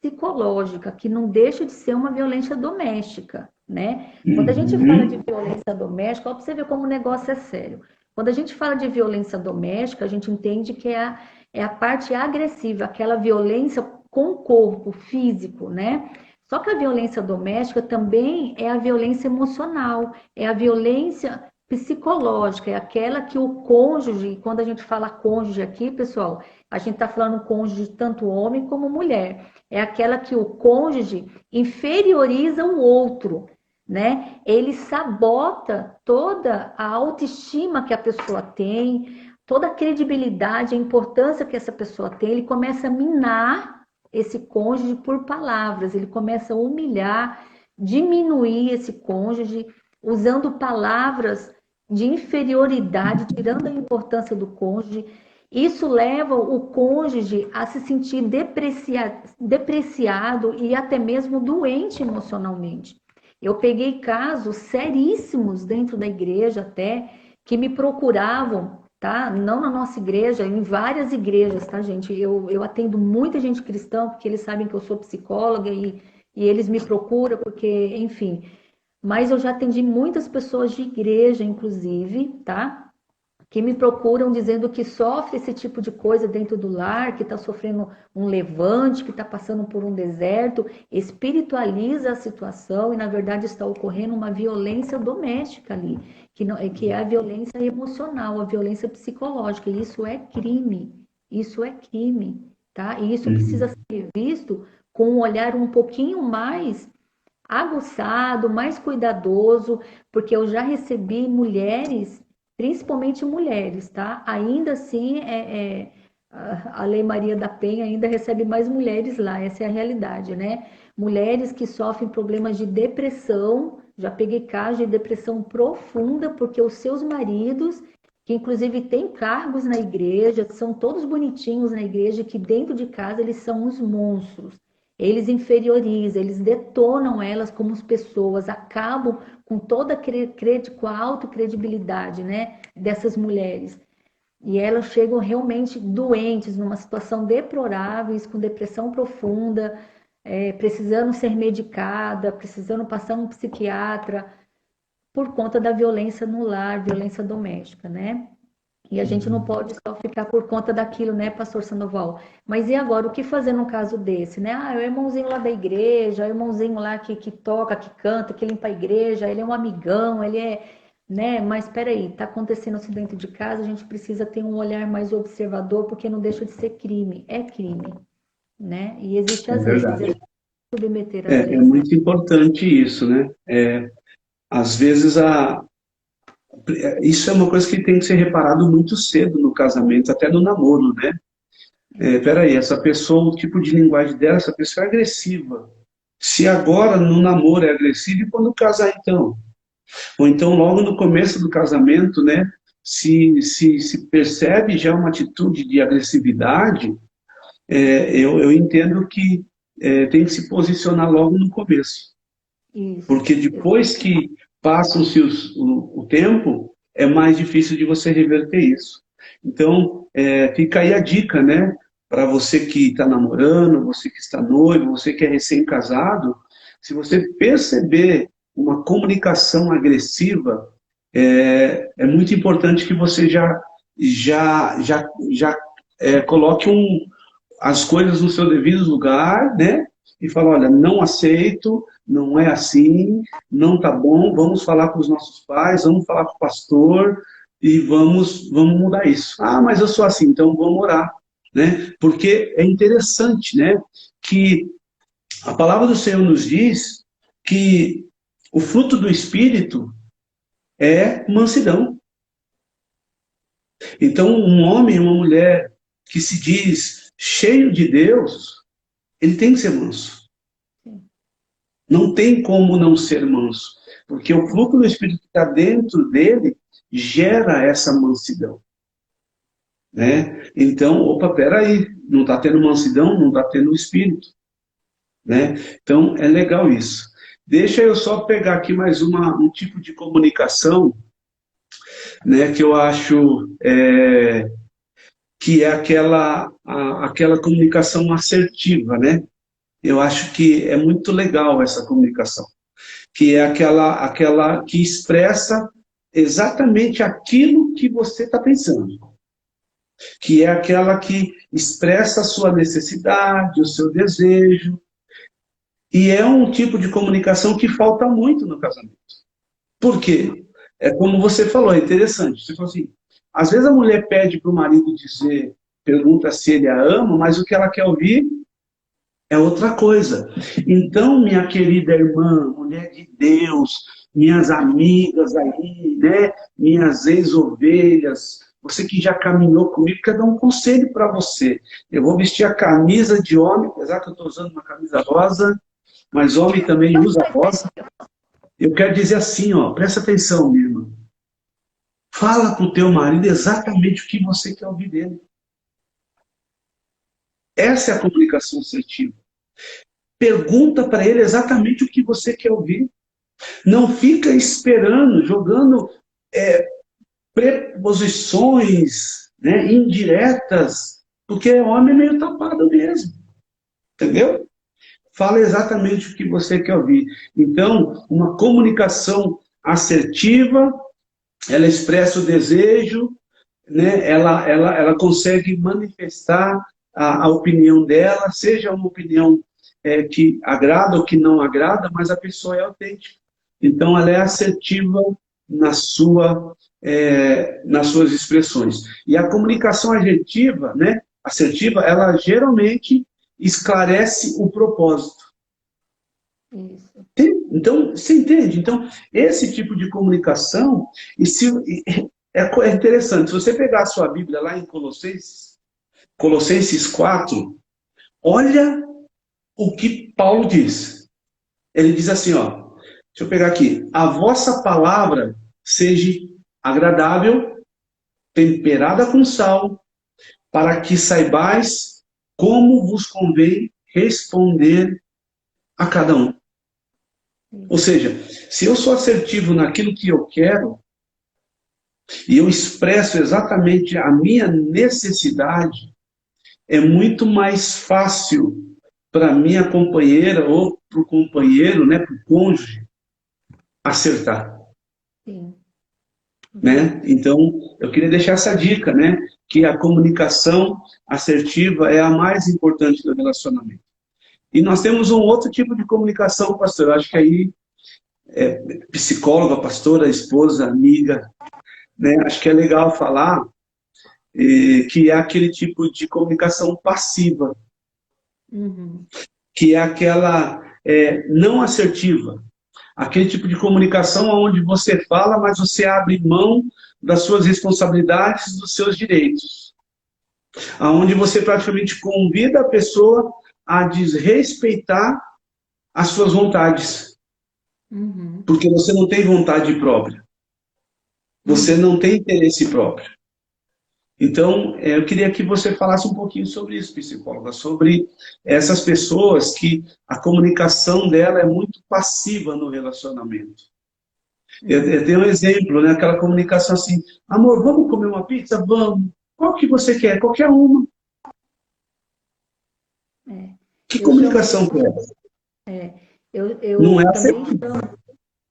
psicológica, que não deixa de ser uma violência doméstica, né? Quando a gente fala de Uhum. violência doméstica, ó, pra você ver como o negócio é sério. Quando a gente fala de violência doméstica, a gente entende que é a parte agressiva, aquela violência com o corpo, físico, né? Só que a violência doméstica também é a violência emocional, é a violência psicológica, é aquela que o cônjuge, quando a gente fala cônjuge aqui, pessoal, a gente está falando cônjuge tanto homem como mulher. É aquela que o cônjuge inferioriza o outro. né? Ele sabota toda a autoestima que a pessoa tem, toda a credibilidade, a importância que essa pessoa tem. Ele começa a minar esse cônjuge por palavras, ele começa a humilhar, diminuir esse cônjuge, usando palavras de inferioridade, tirando a importância do cônjuge. Isso leva o cônjuge a se sentir depreciado e até mesmo doente emocionalmente. Eu peguei casos seríssimos dentro da igreja até, que me procuravam, tá? Não na nossa igreja, em várias igrejas, tá, gente? Eu atendo muita gente cristã, porque eles sabem que eu sou psicóloga e eles me procuram porque, enfim. Mas eu já atendi muitas pessoas de igreja, inclusive, tá? Que me procuram dizendo que sofre esse tipo de coisa dentro do lar, que está sofrendo um levante, que está passando por um deserto, espiritualiza a situação e, na verdade, está ocorrendo uma violência doméstica ali, que é a violência emocional, a violência psicológica. E isso é crime, tá? E isso precisa Uhum. ser visto com um olhar um pouquinho mais aguçado, mais cuidadoso, porque eu já recebi mulheres, principalmente mulheres, tá? Ainda assim, a Lei Maria da Penha ainda recebe mais mulheres lá, essa é a realidade, né? Mulheres que sofrem problemas de depressão, já peguei casos de depressão profunda, porque os seus maridos, que inclusive têm cargos na igreja, que são todos bonitinhos na igreja, que dentro de casa eles são uns monstros. Eles inferiorizam, eles detonam elas como pessoas, acabam com toda com a autocredibilidade, né, dessas mulheres. E elas chegam realmente doentes, numa situação deploráveis, com depressão profunda, precisando ser medicada, precisando passar um psiquiatra, por conta da violência no lar, violência doméstica, né? E a gente não Uhum. pode só ficar por conta daquilo, né, pastor Sandoval? Mas e agora, o que fazer num caso desse, né? Ah, é o irmãozinho lá da igreja, é o irmãozinho lá que toca, que canta, que limpa a igreja, ele é um amigão, ele é, né? Mas espera aí, tá acontecendo isso dentro de casa, a gente precisa ter um olhar mais observador, porque não deixa de ser crime, é crime, né? E existem É as leis, verdade. submeter às É leis. muito importante isso, né? Às vezes isso é uma coisa que tem que ser reparado muito cedo no casamento, até no namoro, né? Peraí, essa pessoa, o tipo de linguagem dela, essa pessoa é agressiva. Se agora no namoro é agressivo, e quando casar então? Ou então logo no começo do casamento, né? Se percebe já uma atitude de agressividade, eu entendo que tem que se posicionar logo no começo. Isso. Porque depois que passam-se o tempo, é mais difícil de você reverter isso. Então, fica aí a dica, né? Para você que está namorando, você que está noivo, você que é recém-casado, se você perceber uma comunicação agressiva, é muito importante que você já coloque as coisas no seu devido lugar, né? E fala, olha, não aceito, não é assim, não tá bom, vamos falar com os nossos pais, vamos falar com o pastor e vamos mudar isso. Ah, mas eu sou assim, então vamos orar, né? Porque é interessante, né? Que a palavra do Senhor nos diz que o fruto do Espírito é mansidão. Então, um homem, uma mulher que se diz cheio de Deus, ele tem que ser manso. Não tem como não ser manso, porque o fruto do Espírito que está dentro dele gera essa mansidão, né? Então, opa, peraí, não está tendo mansidão, não está tendo Espírito, né? Então, é legal isso. Deixa eu só pegar aqui mais um tipo de comunicação, né, que eu acho que é aquela comunicação assertiva, né? Eu acho que é muito legal essa comunicação, que é aquela que expressa exatamente aquilo que você está pensando, que é aquela que expressa a sua necessidade, o seu desejo, e é um tipo de comunicação que falta muito no casamento. Por quê? É como você falou, é interessante. Você falou assim, às vezes a mulher pede para o marido dizer, pergunta se ele a ama, mas o que ela quer ouvir é outra coisa. Então, minha querida irmã, mulher de Deus, minhas amigas aí, né? Minhas ex-ovelhas, você que já caminhou comigo, quero dar um conselho para você. Eu vou vestir a camisa de homem, apesar que eu estou usando uma camisa rosa, mas homem também usa rosa. Eu quero dizer assim, ó, presta atenção, minha irmã. Fala para o teu marido exatamente o que você quer ouvir dele. Essa é a comunicação assertiva. Pergunta para ele exatamente o que você quer ouvir. Não fica esperando, jogando preposições, né, indiretas, porque homem é meio tapado mesmo. Entendeu? Fala exatamente o que você quer ouvir. Então, uma comunicação assertiva, ela expressa o desejo, né? Ela consegue manifestar a opinião dela, seja uma opinião que agrada ou que não agrada, mas a pessoa é autêntica. Então, ela é assertiva na nas suas expressões. E a comunicação assertiva, né? Assertiva, ela geralmente esclarece o propósito. Isso. Então, você entende? Então, esse tipo de comunicação, é interessante. Se você pegar a sua Bíblia lá em Colossenses 4, olha o que Paulo diz. Ele diz assim, ó, deixa eu pegar aqui. A vossa palavra seja agradável, temperada com sal, para que saibais como vos convém responder a cada um. Ou seja, se eu sou assertivo naquilo que eu quero, e eu expresso exatamente a minha necessidade, é muito mais fácil para minha companheira ou para o companheiro, né, para o cônjuge, acertar. Sim. Né? Então, eu queria deixar essa dica, né, que a comunicação assertiva é a mais importante do relacionamento. E nós temos um outro tipo de comunicação, pastor, eu acho que aí psicóloga, pastora, esposa, amiga, né, acho que é legal falar que é aquele tipo de comunicação passiva, Uhum. que é aquela não assertiva. Aquele tipo de comunicação onde você fala, mas você abre mão das suas responsabilidades, dos seus direitos. Onde você praticamente convida a pessoa a desrespeitar as suas vontades. Uhum. Porque você não tem vontade própria. Você não tem interesse próprio. Então, eu queria que você falasse um pouquinho sobre isso, psicóloga, sobre essas pessoas que a comunicação dela é muito passiva no relacionamento. Eu tenho um exemplo, né? Aquela comunicação assim, amor, vamos comer uma pizza? Vamos. Qual que você quer? Qualquer uma. É. Que Eu chamo, comunicação que é essa? Não é eu também assertiva.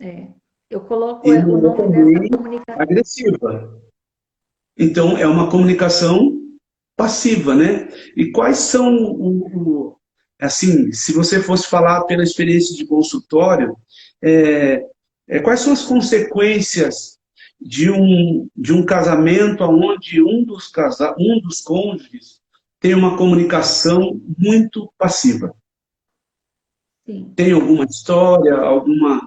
chamo, eu coloco E o não é nome dessa também comunicação. agressiva. Então, é uma comunicação passiva, né? E quais são assim, se você fosse falar pela experiência de consultório, quais são as consequências de um casamento onde um dos cônjuges tem uma comunicação muito passiva? Sim. Tem alguma história, alguma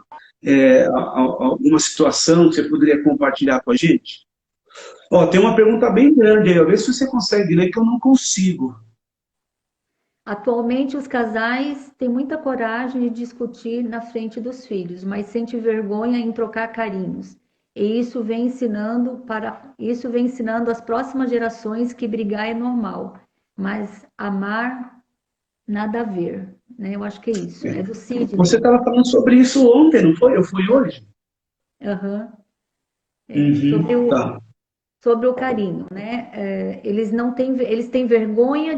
situação que você poderia compartilhar com a gente? Ó, tem uma pergunta bem grande aí, ó, vê se você consegue ler, que eu não consigo. Atualmente, os casais têm muita coragem de discutir na frente dos filhos, mas sente vergonha em trocar carinhos. E isso vem ensinando às próximas gerações que brigar é normal, mas amar nada a ver, né? Eu acho que é isso. É do Você Sidney. estava falando sobre isso ontem, não foi? Eu fui hoje? Aham. Sobre Uhum, tá. sobre o carinho, né? Eles não têm, eles têm vergonha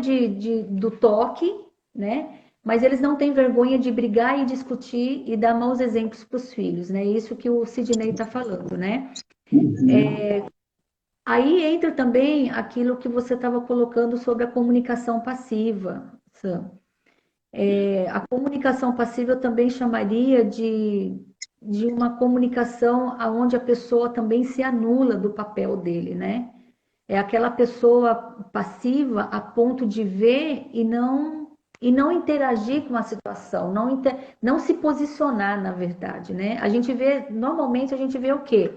do toque, né? Mas eles não têm vergonha de brigar e discutir e dar maus exemplos para os filhos, né? Isso que o Sidney está falando, né? Uhum. Aí entra também aquilo que você estava colocando sobre a comunicação passiva, Sam. A comunicação passiva eu também chamaria de uma comunicação onde a pessoa também se anula do papel dele, né? É aquela pessoa passiva a ponto de ver e não. e não interagir com a situação, não se posicionar, na verdade, né? A gente vê, normalmente a gente vê o quê?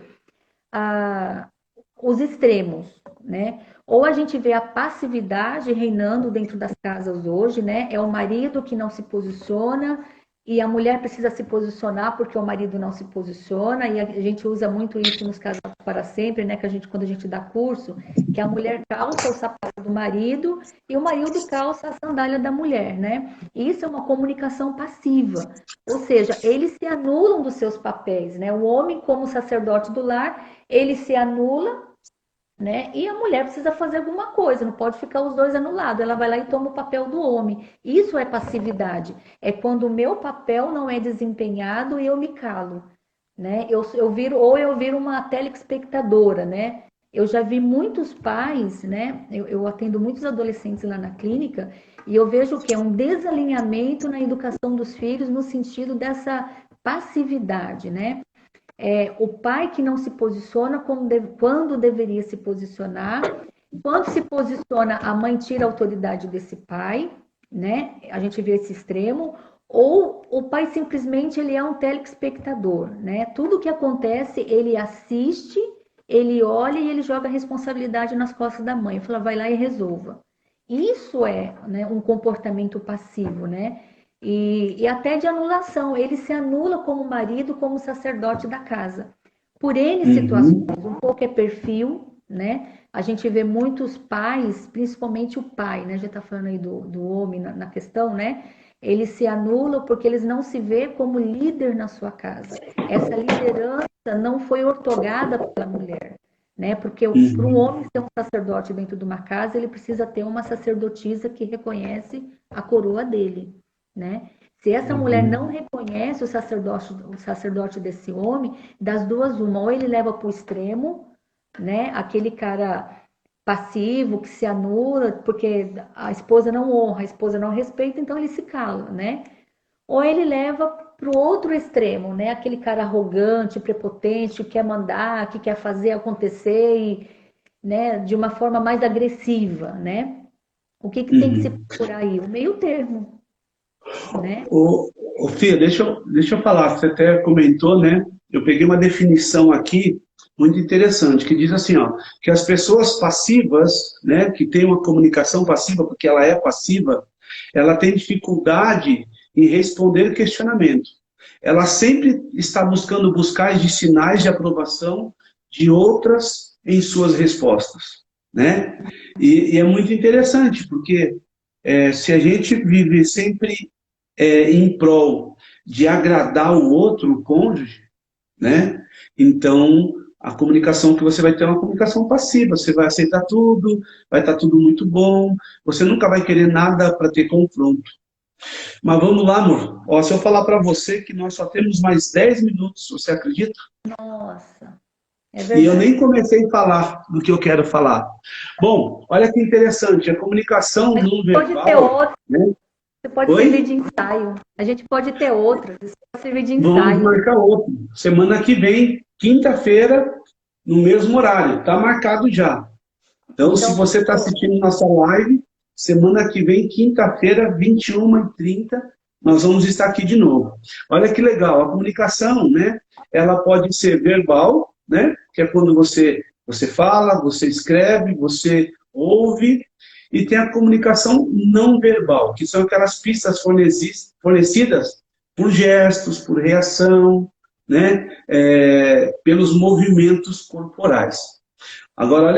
Os extremos, né? Ou a gente vê a passividade reinando dentro das casas hoje, né? É o marido que não se posiciona e a mulher precisa se posicionar porque o marido não se posiciona, e a gente usa muito isso nos Casados para Sempre, né? Que quando a gente dá curso, que a mulher calça o sapato do marido e o marido calça a sandália da mulher, né? Isso é uma comunicação passiva, ou seja, eles se anulam dos seus papéis, né? O homem, como sacerdote do lar, ele se anula, né? E a mulher precisa fazer alguma coisa, não pode ficar os dois anulados. Ela vai lá e toma o papel do homem. Isso é passividade. É quando o meu papel não é desempenhado e eu me calo, né? Eu viro uma telespectadora, né? Eu já vi muitos pais, né? Eu atendo muitos adolescentes lá na clínica e eu vejo que é um desalinhamento na educação dos filhos no sentido dessa passividade, né? O pai que não se posiciona quando deveria se posicionar. Quando se posiciona, a mãe tira a autoridade desse pai, né? A gente vê esse extremo. Ou o pai simplesmente ele é um telespectador, né? Tudo que acontece, ele assiste, ele olha e ele joga a responsabilidade nas costas da mãe. Fala, vai lá e resolva. Isso é, né, um comportamento passivo, né? E até de anulação. Ele se anula como marido, como sacerdote da casa. Por N situações. Um pouco é perfil, né? A gente vê muitos pais, principalmente o pai, né? A gente está falando aí do homem na questão, né? Eles se anulam porque eles não se vê como líder na sua casa. Essa liderança não foi ortogada pela mulher, né? Porque para um homem ser um sacerdote dentro de uma casa, ele precisa ter uma sacerdotisa que reconhece a coroa dele, né? Se essa mulher não reconhece o sacerdote desse homem, das duas uma, ou ele leva para o extremo, né? Aquele cara passivo que se anula porque a esposa não honra, a esposa não respeita, então ele se cala, né? Ou ele leva para o outro extremo, né? Aquele cara arrogante, prepotente, que quer mandar, que quer fazer acontecer e, né, de uma forma mais agressiva, né? O que tem que se procurar aí? O meio termo, né? Fia, deixa eu falar, você até comentou, né? Eu peguei uma definição aqui muito interessante, que diz assim, ó, que as pessoas passivas, né, que têm uma comunicação passiva, porque ela é passiva, ela tem dificuldade em responder questionamento. Ela sempre está buscando buscar de sinais de aprovação de outras em suas respostas, né? E é muito interessante, porque se a gente vive sempre em prol de agradar o outro, o cônjuge, né? Então, a comunicação que você vai ter é uma comunicação passiva. Você vai aceitar tudo, vai estar tudo muito bom, você nunca vai querer nada para ter confronto. Mas vamos lá, amor. Ó, se eu falar para você que nós só temos mais 10 minutos, você acredita? Nossa, é verdade. E eu nem comecei a falar do que eu quero falar. Bom, olha que interessante, a comunicação não verbal... Pode ter outra, né? você pode servir de ensaio. A gente pode ter outras, isso pode servir de ensaio. Vamos marcar outro. Semana que vem, quinta-feira, no mesmo horário. Está marcado já. Então, se você está assistindo nossa live, semana que vem, quinta-feira, 21h30, nós vamos estar aqui de novo. Olha que legal, a comunicação, né? Ela pode ser verbal, né? Que é quando você fala, você escreve, você ouve, e tem a comunicação não verbal, que são aquelas pistas fornecidas por gestos, por reação, né? Pelos movimentos corporais. Agora,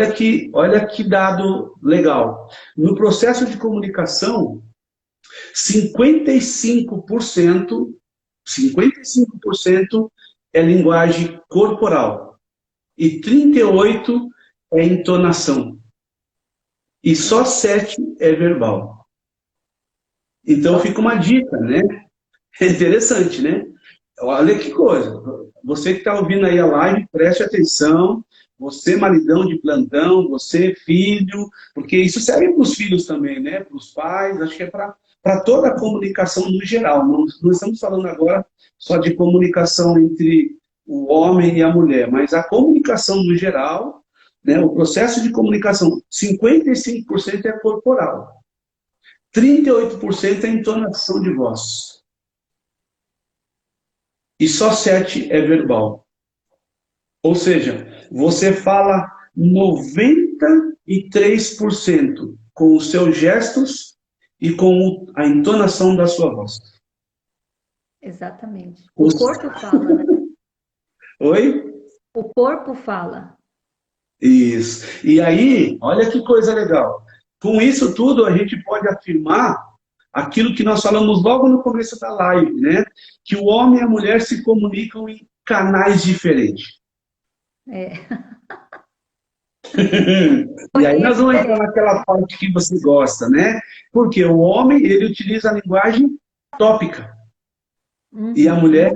olha que dado legal. No processo de comunicação, 55% é linguagem corporal e 38% é entonação. E só 7% é verbal. Então fica uma dica, né? É interessante, né? Olha que coisa. Você que está ouvindo aí a live, preste atenção. Você, maridão de plantão, você, filho, porque isso serve para os filhos também, né? Para os pais, acho que é para toda a comunicação no geral. Não estamos falando agora só de comunicação entre o homem e a mulher, mas a comunicação no geral, né? O processo de comunicação, 55% é corporal. 38% é entonação de voz. E só 7% é verbal. Ou seja, você fala 93% com os seus gestos e com a entonação da sua voz. Exatamente. O corpo fala, né? Oi? O corpo fala. Isso. E aí, olha que coisa legal. Com isso tudo, a gente pode afirmar aquilo que nós falamos logo no começo da live, né? Que o homem e a mulher se comunicam em canais diferentes. É. E aí nós vamos entrar naquela parte que você gosta, né? Porque o homem, ele utiliza a linguagem tópica. E a mulher,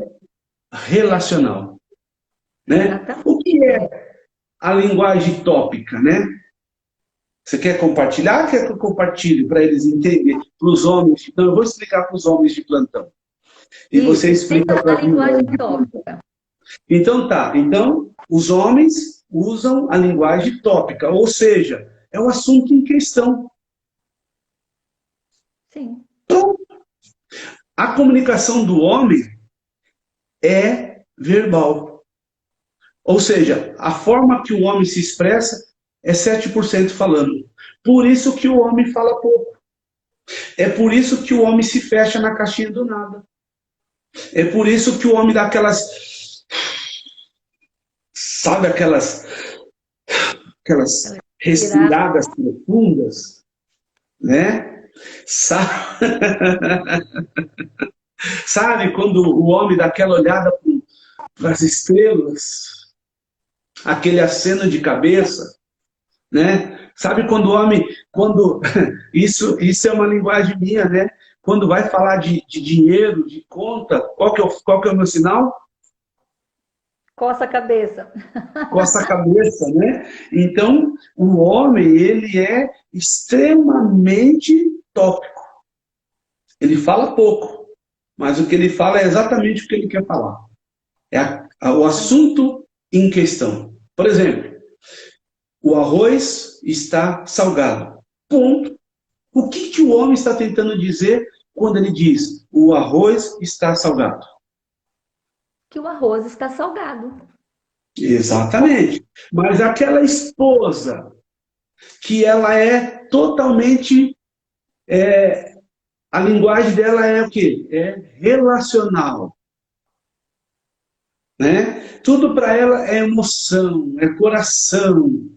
relacional. Né? O que é a linguagem tópica, né? Você quer compartilhar? Quer que eu compartilhe para eles entenderem? Para os homens? Então, eu vou explicar para os homens de plantão. E você explica para a linguagem tópica. Então tá. Então, os homens usam a linguagem tópica, ou seja, é o assunto em questão. Sim. Então, a comunicação do homem é verbal. Ou seja, a forma que o homem se expressa é 7% falando. Por isso que o homem fala pouco. É por isso que o homem se fecha na caixinha do nada. É por isso que o homem dá aquelas... Sabe aquelas respiradas profundas? Né? Sabe quando o homem dá aquela olhada para as estrelas? Aquele aceno de cabeça, né? Sabe quando o homem, isso é uma linguagem minha, né? Quando vai falar de dinheiro, de conta, qual que é o meu sinal? Coça a cabeça. Coça a cabeça, né? Então, o homem, ele é extremamente tópico. Ele fala pouco, mas o que ele fala é exatamente o que ele quer falar. É o assunto em questão. Por exemplo, o arroz está salgado. Ponto. O que o homem está tentando dizer quando ele diz o arroz está salgado? Que o arroz está salgado. Exatamente. Mas aquela esposa, que ela é totalmente... a linguagem dela é o quê? É relacional. Né? Tudo para ela é emoção, é coração.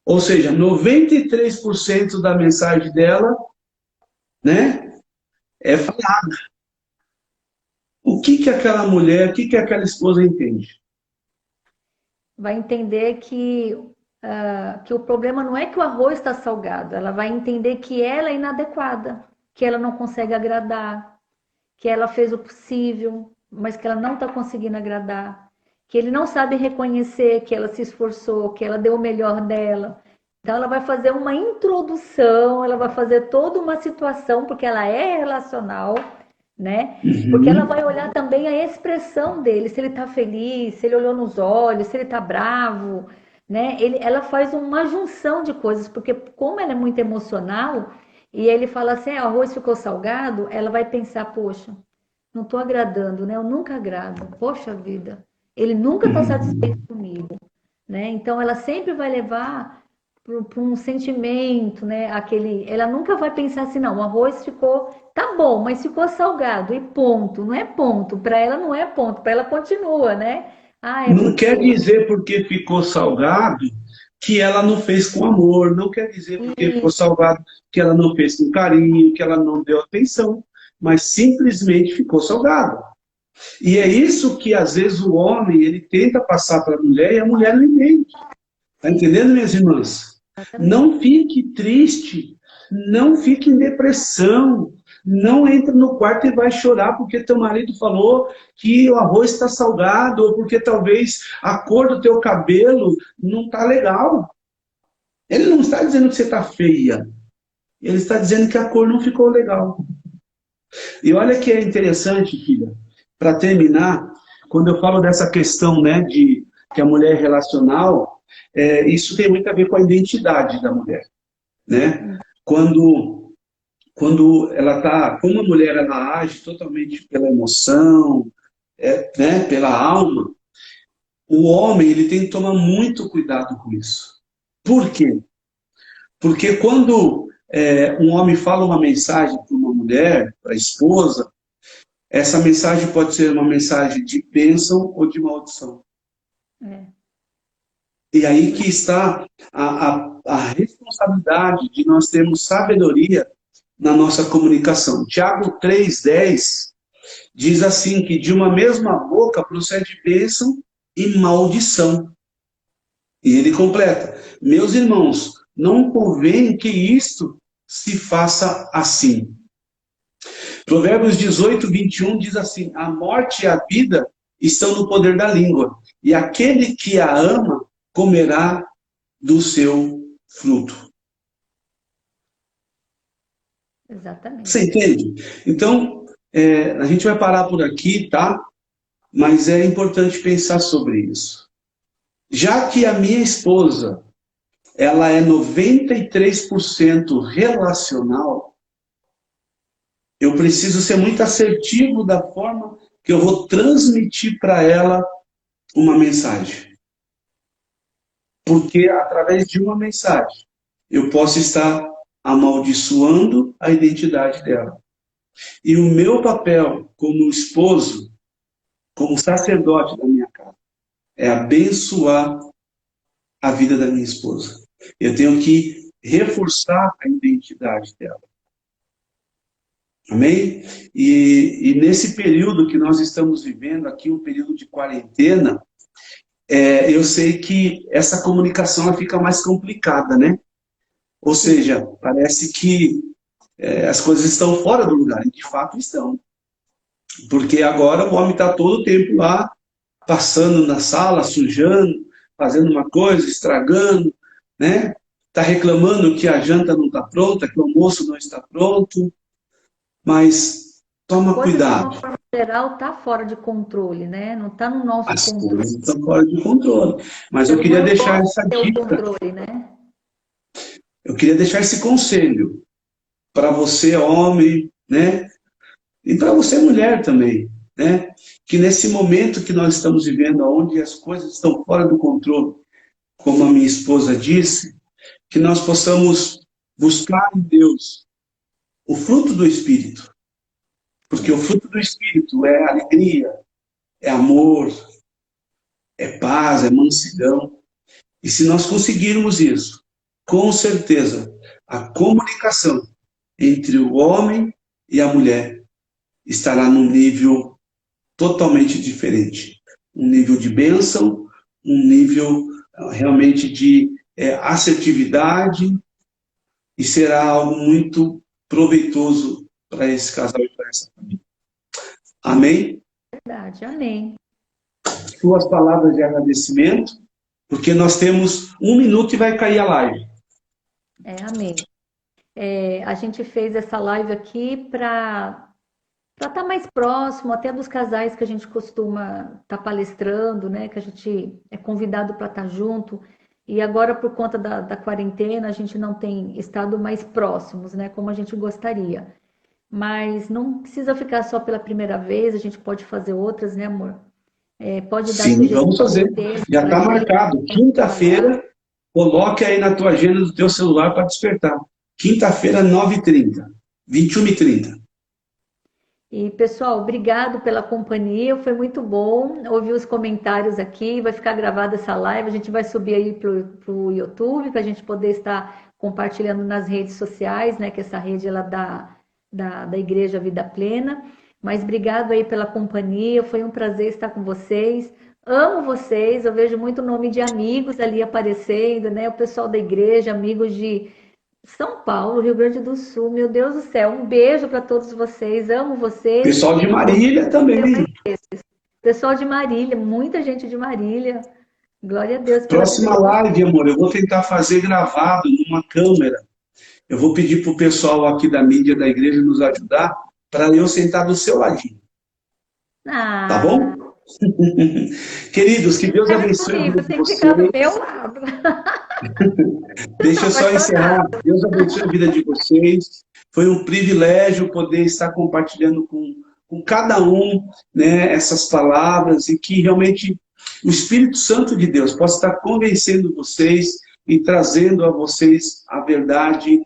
Ou seja, 93% da mensagem dela, né, é falada. O que aquela mulher, o que aquela esposa entende? Vai entender que o problema não é que o arroz está salgado. Ela vai entender que ela é inadequada, que ela não consegue agradar, que ela fez o possível, mas que ela não está conseguindo agradar, que ele não sabe reconhecer que ela se esforçou, que ela deu o melhor dela. Então ela vai fazer uma introdução, ela vai fazer toda uma situação, porque ela é relacional, né? Porque ela vai olhar também a expressão dele, se ele está feliz, se ele olhou nos olhos, se ele está bravo, né? Ela faz uma junção de coisas, porque como ela é muito emocional, e ele fala assim, o arroz ficou salgado, ela vai pensar, poxa, não estou agradando, né? Eu nunca agrado, poxa vida, ele nunca está satisfeito comigo, né? Então ela sempre vai levar para um sentimento, né? Ela nunca vai pensar assim, não, o arroz ficou, tá bom, mas ficou salgado e ponto, não é ponto, para ela não é ponto, para ela continua, né? Não quer dizer porque ficou salgado que ela não fez com amor, não quer dizer porque ficou salgado que ela não fez com carinho, que ela não deu atenção, mas simplesmente ficou salgado. E é isso que às vezes o homem ele tenta passar para a mulher e a mulher não entende. Está entendendo, minhas irmãs? Não fique triste, não fique em depressão, não entre no quarto e vai chorar porque teu marido falou que o arroz está salgado, ou porque talvez a cor do teu cabelo não está legal. Ele não está dizendo que você está feia, ele está dizendo que a cor não ficou legal. E olha que é interessante, filha, para terminar, quando eu falo dessa questão, né, de que a mulher é relacional, isso tem muito a ver com a identidade da mulher, né? Quando quando ela tá, como a mulher ela age totalmente pela emoção, né, pela alma, o homem ele tem que tomar muito cuidado com isso. Por quê? Porque quando um homem fala uma mensagem para uma mulher, para a esposa, essa mensagem pode ser uma mensagem de bênção ou de maldição. É, E aí que está a responsabilidade de nós termos sabedoria na nossa comunicação. Tiago 3,10 diz assim, que de uma mesma boca procede bênção e maldição. E ele completa, meus irmãos, não convém que isto se faça assim. Provérbios 18:21 diz assim, a morte e a vida estão no poder da língua, e aquele que a ama comerá do seu fruto. exatamente. Você entende? Então, a gente vai parar por aqui, tá? Mas é importante pensar sobre isso. Já que a minha esposa, ela é 93% relacional, eu preciso ser muito assertivo da forma que eu vou transmitir para ela uma mensagem. Porque através de uma mensagem, eu posso estar amaldiçoando a identidade dela. E o meu papel como esposo, como sacerdote da minha casa, é abençoar a vida da minha esposa. Eu tenho que reforçar a identidade dela. Amém? E nesse período que nós estamos vivendo aqui, um período de quarentena, eu sei que essa comunicação fica mais complicada, né? Ou seja, parece que as coisas estão fora do lugar, e de fato estão. Porque agora o homem está todo o tempo lá, passando na sala, sujando, fazendo uma coisa, estragando, né? Está reclamando que a janta não está pronta, que o almoço não está pronto, mas toma Coisa que, de cuidado. uma forma geral, está fora de controle, né? Não está no nosso As controle. coisas estão fora de controle. O Mas ser eu queria humano deixar pode essa ter o dica, controle, né? eu queria deixar esse conselho para você, homem, né? E para você, mulher também, né? Que nesse momento que nós estamos vivendo, onde as coisas estão fora do controle, como a minha esposa disse, que nós possamos buscar em Deus o fruto do Espírito. Porque o fruto do Espírito é alegria, é amor, é paz, é mansidão. E se nós conseguirmos isso, com certeza, a comunicação entre o homem e a mulher estará num nível totalmente diferente. Um nível de bênção, um nível realmente de assertividade, e será algo muito proveitoso para esse casal e para essa família. Amém? Verdade, amém. Suas palavras de agradecimento, porque nós temos 1 minuto e vai cair a live. Amém. A gente fez essa live aqui para estar mais próximo até dos casais que a gente costuma estar palestrando, né? Que a gente é convidado para estar junto. E agora, por conta da quarentena, a gente não tem estado mais próximos, né? Como a gente gostaria. Mas não precisa ficar só pela primeira vez, a gente pode fazer outras, né, amor? Pode dar Sim, vamos sugestão fazer. de tema Já para está a gente marcado. falar. Quinta-feira, coloque aí na tua agenda do teu celular para despertar. Quinta-feira, 9h30. 21h30. E, pessoal, obrigado pela companhia, foi muito bom ouvir os comentários aqui, vai ficar gravada essa live, a gente vai subir aí para o YouTube, para a gente poder estar compartilhando nas redes sociais, né, que essa rede ela da Igreja Vida Plena, mas obrigado aí pela companhia, foi um prazer estar com vocês, amo vocês, eu vejo muito nome de amigos ali aparecendo, né, o pessoal da igreja, amigos de São Paulo, Rio Grande do Sul, meu Deus do céu, um beijo para todos vocês, amo vocês. Pessoal de Marília também. Pessoal de Marília, muita gente de Marília. Glória a Deus pela vida Próxima de vocês. live, amor, eu vou tentar fazer gravado numa câmera. Eu vou pedir para o pessoal aqui da mídia da igreja nos ajudar para eu sentar do seu ladinho. Tá Ah, bom? Queridos, que Deus leve abençoe a comigo, vida de tem que ficar do vocês. meu lado. Deixa eu só Apaixonada. encerrar. Deus abençoe a vida de vocês. Foi um privilégio poder estar compartilhando com cada um, né, essas palavras e que realmente o Espírito Santo de Deus possa estar convencendo vocês e trazendo a vocês a verdade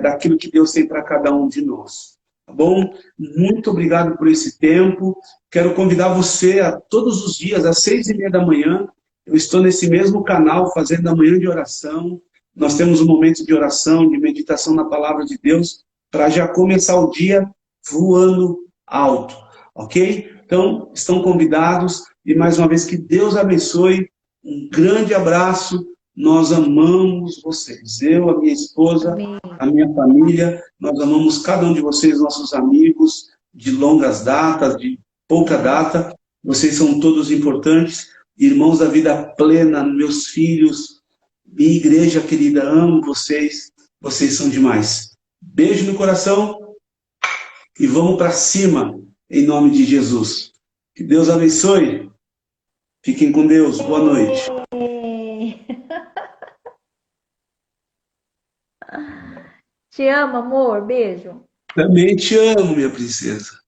daquilo que Deus tem para cada um de nós. Tá bom? Muito obrigado por esse tempo. Quero convidar você a todos os dias, às 6:30 da manhã, eu estou nesse mesmo canal fazendo a manhã de oração. Nós temos um momento de oração, de meditação na palavra de Deus, para já começar o dia voando alto, ok? Então, estão convidados e mais uma vez que Deus abençoe. Um grande abraço. Nós amamos vocês. Eu, a minha esposa, Amém. a minha família, nós amamos cada um de vocês, nossos amigos de longas datas, de pouca data. Vocês são todos importantes, irmãos da vida plena, meus filhos, minha igreja querida, amo vocês. Vocês são demais. Beijo no coração e vamos para cima, em nome de Jesus. Que Deus abençoe. Fiquem com Deus. Boa noite. Te amo, amor. Beijo. Também te amo, minha princesa.